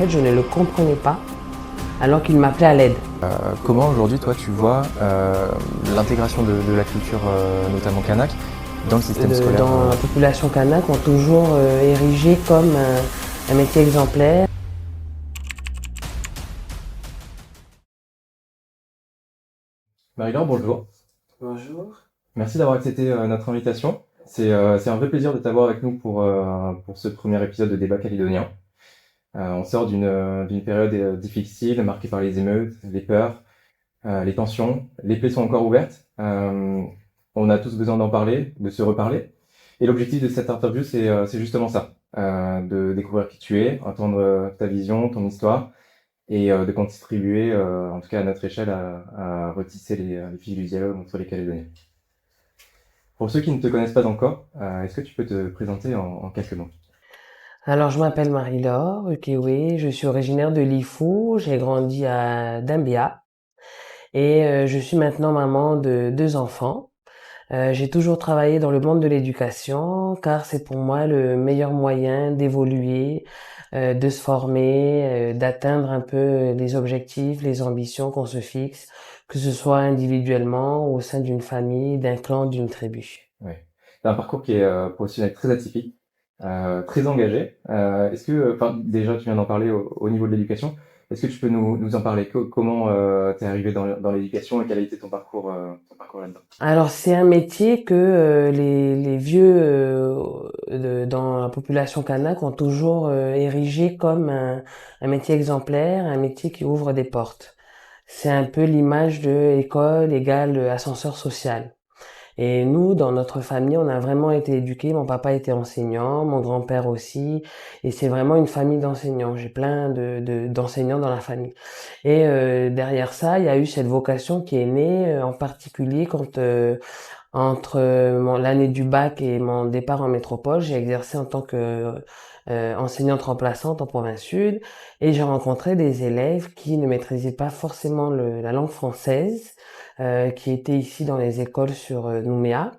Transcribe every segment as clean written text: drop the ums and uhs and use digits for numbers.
En fait, je ne le comprenais pas alors qu'il m'appelait à l'aide. Comment aujourd'hui, toi, tu vois l'intégration de la culture, notamment kanak, dans le système scolaire Dans la population kanak, ont toujours érigé comme un métier exemplaire. Marie-Laure, bonjour. Bonjour. Merci d'avoir accepté notre invitation. C'est un vrai plaisir de t'avoir avec nous pour ce premier épisode de Débat calédonien. On sort d'une période difficile, marquée par les émeutes, les peurs, les tensions. Les plaies sont encore ouvertes. On a tous besoin d'en parler, de se reparler. Et l'objectif de cette interview, c'est justement ça, de découvrir qui tu es, entendre ta vision, ton histoire, et de contribuer, en tout cas à notre échelle, à retisser les fils du dialogue entre les Calédoniens. Pour ceux qui ne te connaissent pas encore, est-ce que tu peux te présenter en quelques mots? Alors, je m'appelle Marie-Laure Ukewe, je suis originaire de Lifou, j'ai grandi à Dambéa et je suis maintenant maman de 2 enfants. J'ai toujours travaillé dans le monde de l'éducation car c'est pour moi le meilleur moyen d'évoluer, de se former, d'atteindre un peu les objectifs, les ambitions qu'on se fixe, que ce soit individuellement, au sein d'une famille, d'un clan, d'une tribu. Ouais. T'as un parcours qui est professionnel très atypique, très engagé. Est-ce que, enfin, déjà, tu viens d'en parler au niveau de l'éducation. Est-ce que tu peux nous en parler? Comment t'es arrivé dans l'éducation et quel a été ton parcours là-dedans? Alors c'est un métier que les vieux dans la population kanak ont toujours érigé comme un métier exemplaire, un métier qui ouvre des portes. C'est un peu l'image de école égale ascenseur social. Et nous, dans notre famille, on a vraiment été éduqués. Mon papa était enseignant, mon grand-père aussi, et c'est vraiment une famille d'enseignants. J'ai plein d'enseignants dans la famille. Et derrière ça, il y a eu cette vocation qui est née, en particulier quand entre l'année du bac et mon départ en métropole, j'ai exercé en tant que enseignante remplaçante en province sud et j'ai rencontré des élèves qui ne maîtrisaient pas forcément la langue française, qui étaient ici dans les écoles sur Nouméa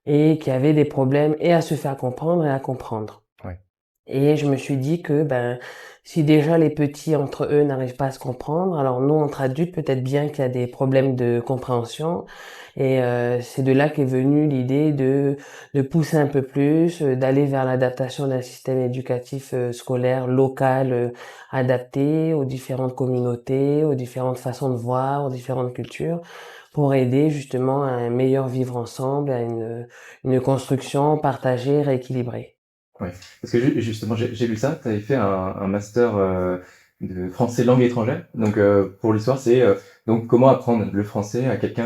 et qui avaient des problèmes et à se faire comprendre et à comprendre. Ouais. Et je me suis dit que ben si déjà les petits entre eux n'arrivent pas à se comprendre, alors nous entre adultes peut-être bien qu'il y a des problèmes de compréhension. Et c'est de là qu'est venue l'idée de pousser un peu plus, d'aller vers l'adaptation d'un système éducatif scolaire local adapté aux différentes communautés, aux différentes façons de voir, aux différentes cultures, pour aider justement à un meilleur vivre ensemble, à une construction partagée, rééquilibrée. Ouais. Parce que justement, j'ai lu ça, tu avais fait un master de français langue étrangère. Donc, pour l'histoire, c'est donc comment apprendre le français à quelqu'un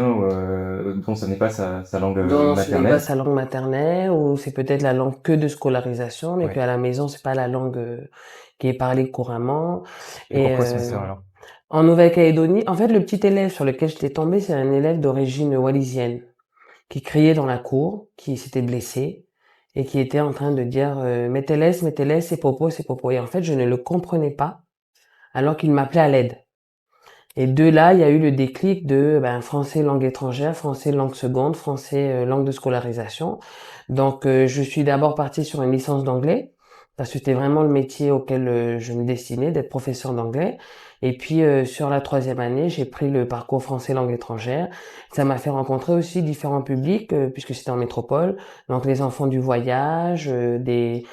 dont ce n'est pas sa langue Donc, ce n'est pas maternelle. sa langue maternelle ou c'est peut-être la langue que de scolarisation, mais Ouais. qu'à la maison, c'est pas la langue qui est parlée couramment. Et Et pourquoi ce master alors? en Nouvelle-Calédonie, en fait, le petit élève sur lequel j'étais tombée, c'est un élève d'origine wallisienne qui criait dans la cour, qui s'était blessé et qui était en train de dire mettez-les, mettez-les, c'est popo, c'est popo. Et en fait, je ne le comprenais pas alors qu'il m'appelait à l'aide. Et de là, il y a eu le déclic de ben, français langue étrangère, français langue seconde, français langue de scolarisation. Donc, je suis d'abord partie sur une licence d'anglais parce que c'était vraiment le métier auquel je me destinais, d'être professeur d'anglais. Et puis, sur la 3e année, j'ai pris le parcours français langue étrangère. Ça m'a fait rencontrer aussi différents publics puisque c'était en métropole. Donc, les enfants du voyage, des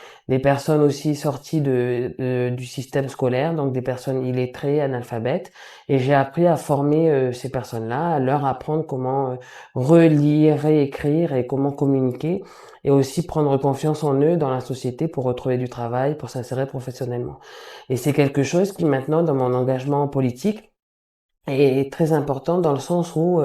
personnes aussi sorties du système scolaire, donc des personnes illettrées, analphabètes. Et j'ai appris à former ces personnes-là, à leur apprendre comment relire, réécrire et comment communiquer et aussi prendre confiance en eux dans la société pour retrouver du travail, pour s'insérer professionnellement. Et c'est quelque chose qui maintenant dans mon engagement politique est très important dans le sens où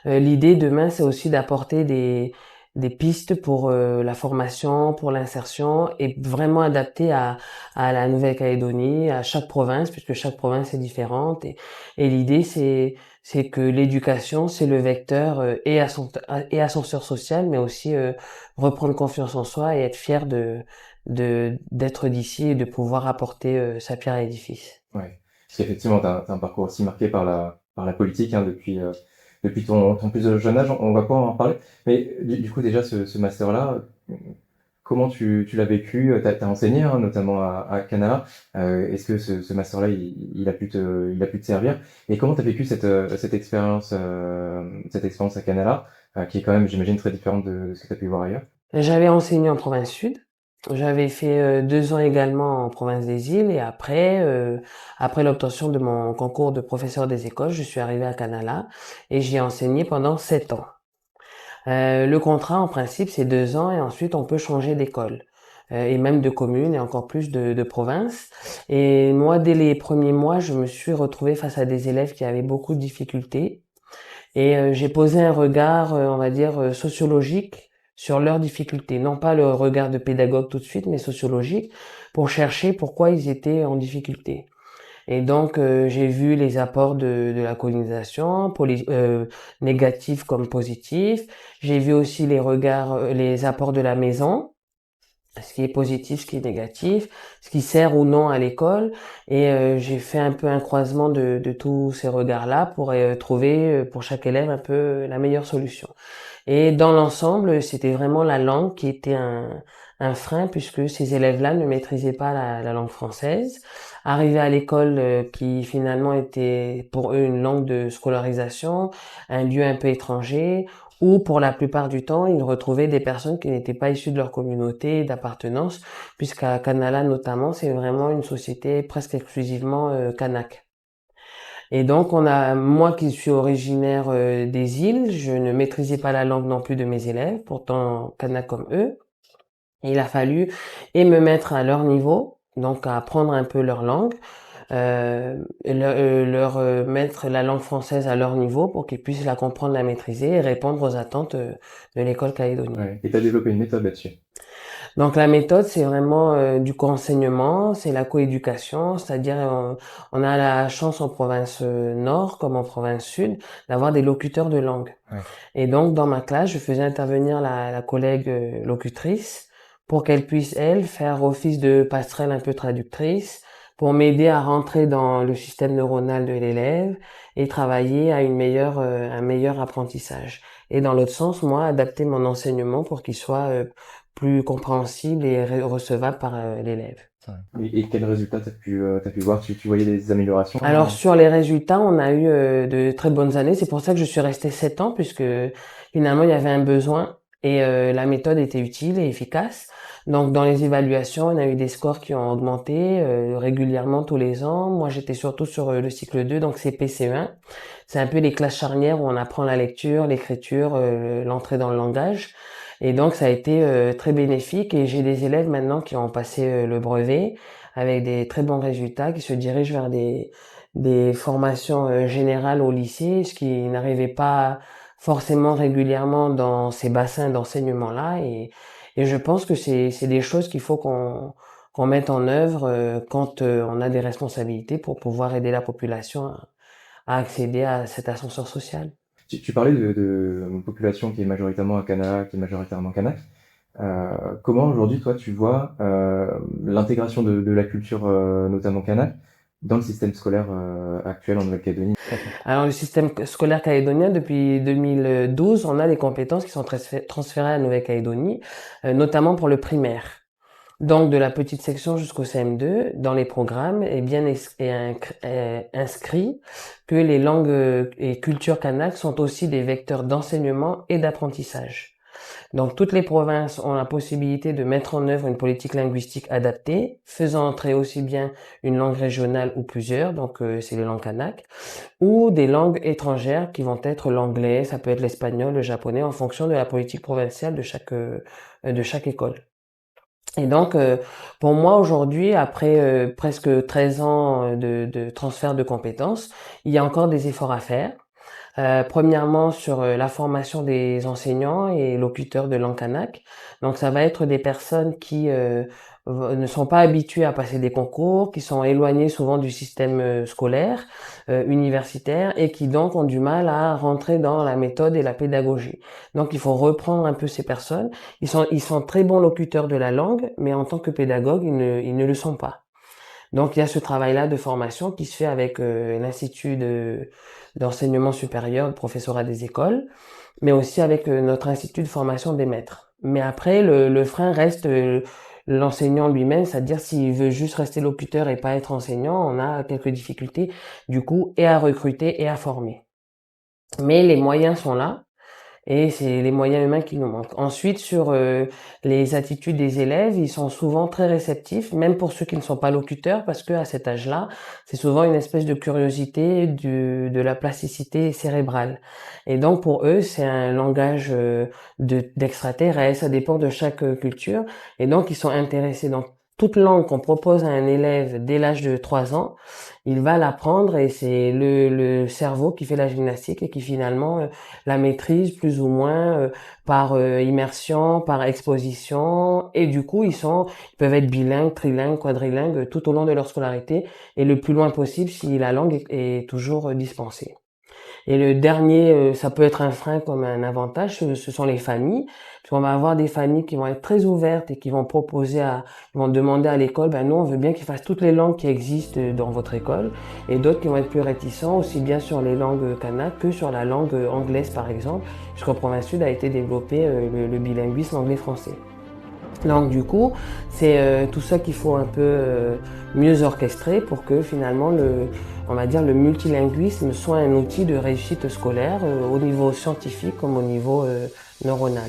l'idée demain c'est aussi d'apporter des pistes pour la formation, pour l'insertion et vraiment adapté à la Nouvelle-Calédonie, à chaque province puisque chaque province est différente et l'idée c'est que l'éducation c'est le vecteur et ascenseur social mais aussi reprendre confiance en soi et être fier d'être d'ici et de pouvoir apporter sa pierre à l'édifice. Ouais. Parce qu'effectivement, t'as un parcours aussi marqué par la politique hein, depuis ton plus jeune âge. On va pas en parler. Mais du coup, déjà, ce master-là, comment tu l'as vécu? T'as enseigné, hein, notamment à Canala. Est-ce que ce master-là, il a pu te servir? Et comment t'as vécu cette expérience à Canala, qui est quand même, j'imagine, très différente de ce que t'as pu voir ailleurs? J'avais enseigné en province sud. J'avais fait 2 ans également en province des îles et après l'obtention de mon concours de professeur des écoles, je suis arrivé à Canala et j'y ai enseigné pendant 7 ans. Le contrat, en principe, c'est 2 ans et ensuite on peut changer d'école et même de commune et encore plus de province. Et moi, dès les premiers mois, je me suis retrouvée face à des élèves qui avaient beaucoup de difficultés et j'ai posé un regard, on va dire, sociologique sur leurs difficultés. Non pas le regard de pédagogue tout de suite, mais sociologique, pour chercher pourquoi ils étaient en difficulté. Et donc, j'ai vu les apports de la colonisation, négatifs comme positifs. J'ai vu aussi les regards, les apports de la maison, ce qui est positif, ce qui est négatif, ce qui sert ou non à l'école. Et j'ai fait un peu un croisement de tous ces regards-là pour trouver pour chaque élève un peu la meilleure solution. Et dans l'ensemble, c'était vraiment la langue qui était un frein puisque ces élèves-là ne maîtrisaient pas la langue française. Arrivés à l'école qui finalement était pour eux une langue de scolarisation, un lieu un peu étranger, où pour la plupart du temps, ils retrouvaient des personnes qui n'étaient pas issues de leur communauté d'appartenance, puisqu'à Canala notamment, c'est vraiment une société presque exclusivement kanak. Et donc, moi qui suis originaire des îles, je ne maîtrisais pas la langue non plus de mes élèves, pourtant kanak comme eux. Et il a fallu me mettre à leur niveau, donc à apprendre un peu leur langue, leur mettre la langue française à leur niveau pour qu'ils puissent la comprendre, la maîtriser et répondre aux attentes de l'école calédonienne. Ouais. Et t'as développé une méthode là-dessus. Donc la méthode, c'est vraiment du co-enseignement, c'est la coéducation, c'est-à-dire on a la chance en province nord comme en province sud d'avoir des locuteurs de langue. Ouais. Et donc dans ma classe, je faisais intervenir la collègue locutrice pour qu'elle puisse, elle, faire office de passerelle un peu traductrice pour m'aider à rentrer dans le système neuronal de l'élève et travailler à un meilleur apprentissage. Et dans l'autre sens, moi, adapter mon enseignement pour qu'il soit plus compréhensible et recevable par l'élève. Et quels résultats t'as pu voir? Tu voyais des améliorations? Alors sur les résultats, on a eu de très bonnes années. C'est pour ça que je suis restée 7 ans puisque finalement il y avait un besoin et la méthode était utile et efficace. Donc dans les évaluations, on a eu des scores qui ont augmenté régulièrement tous les ans. Moi j'étais surtout sur le cycle 2, donc CP-CE1. C'est un peu les classes charnières où on apprend la lecture, l'écriture, l'entrée dans le langage. Et donc ça a été très bénéfique et j'ai des élèves maintenant qui ont passé le brevet avec des très bons résultats, qui se dirigent vers des formations générales au lycée, ce qui n'arrivait pas forcément régulièrement dans ces bassins d'enseignement-là. Et je pense que c'est des choses qu'il faut qu'on mette en œuvre quand on a des responsabilités pour pouvoir aider la population à accéder à cet ascenseur social. Tu parlais de une population qui est majoritairement à Cana, qui est majoritairement kanak. Comment aujourd'hui, toi, tu vois l'intégration de la culture, notamment kanak, dans le système scolaire actuel en Nouvelle-Calédonie? Alors, le système scolaire calédonien, depuis 2012, on a des compétences qui sont transférées à la Nouvelle-Calédonie, notamment pour le primaire. Donc, de la petite section jusqu'au CM2, dans les programmes, est bien inscrit que les langues et cultures kanak sont aussi des vecteurs d'enseignement et d'apprentissage. Donc, toutes les provinces ont la possibilité de mettre en œuvre une politique linguistique adaptée, faisant entrer aussi bien une langue régionale ou plusieurs, donc c'est les langues kanak, ou des langues étrangères qui vont être l'anglais, ça peut être l'espagnol, le japonais, en fonction de la politique provinciale de chaque école. Et donc, pour moi aujourd'hui, après presque 13 ans de transfert de compétences, il y a encore des efforts à faire. Premièrement, sur la formation des enseignants et locuteurs de langue kanak. Donc, ça va être des personnes qui ne sont pas habituées à passer des concours, qui sont éloignées souvent du système scolaire, universitaire, et qui donc ont du mal à rentrer dans la méthode et la pédagogie. Donc, il faut reprendre un peu ces personnes. Ils sont très bons locuteurs de la langue, mais en tant que pédagogues, ils ne le sont pas. Donc il y a ce travail-là de formation qui se fait avec l'Institut d'enseignement supérieur, de professorat des écoles, mais aussi avec notre Institut de formation des maîtres. Mais après, le frein reste l'enseignant lui-même, c'est-à-dire s'il veut juste rester locuteur et pas être enseignant, on a quelques difficultés du coup et à recruter et à former. Mais les moyens sont là. Et c'est les moyens humains qui nous manquent. Ensuite, sur les attitudes des élèves, ils sont souvent très réceptifs, même pour ceux qui ne sont pas locuteurs, parce qu'à cet âge-là, c'est souvent une espèce de curiosité, de la plasticité cérébrale. Et donc pour eux, c'est un langage d'extraterrestre, ça dépend de chaque culture. Et donc ils sont intéressés. Donc toute langue qu'on propose à un élève dès l'âge de 3 ans, il va l'apprendre et c'est le cerveau qui fait la gymnastique et qui finalement la maîtrise plus ou moins par immersion, par exposition et du coup ils peuvent être bilingues, trilingues, quadrilingues tout au long de leur scolarité et le plus loin possible si la langue est toujours dispensée. Et le dernier, ça peut être un frein comme un avantage, ce sont les familles. Parce qu'on va avoir des familles qui vont être très ouvertes et qui vont ils vont demander à l'école, ben nous on veut bien qu'ils fassent toutes les langues qui existent dans votre école. Et d'autres qui vont être plus réticents, aussi bien sur les langues kanak que sur la langue anglaise par exemple, puisqu'en province sud a été développé le bilinguisme anglais-français. Donc du coup, c'est tout ça qu'il faut un peu mieux orchestrer pour que finalement on va dire le multilinguisme soit un outil de réussite scolaire au niveau scientifique comme au niveau neuronal.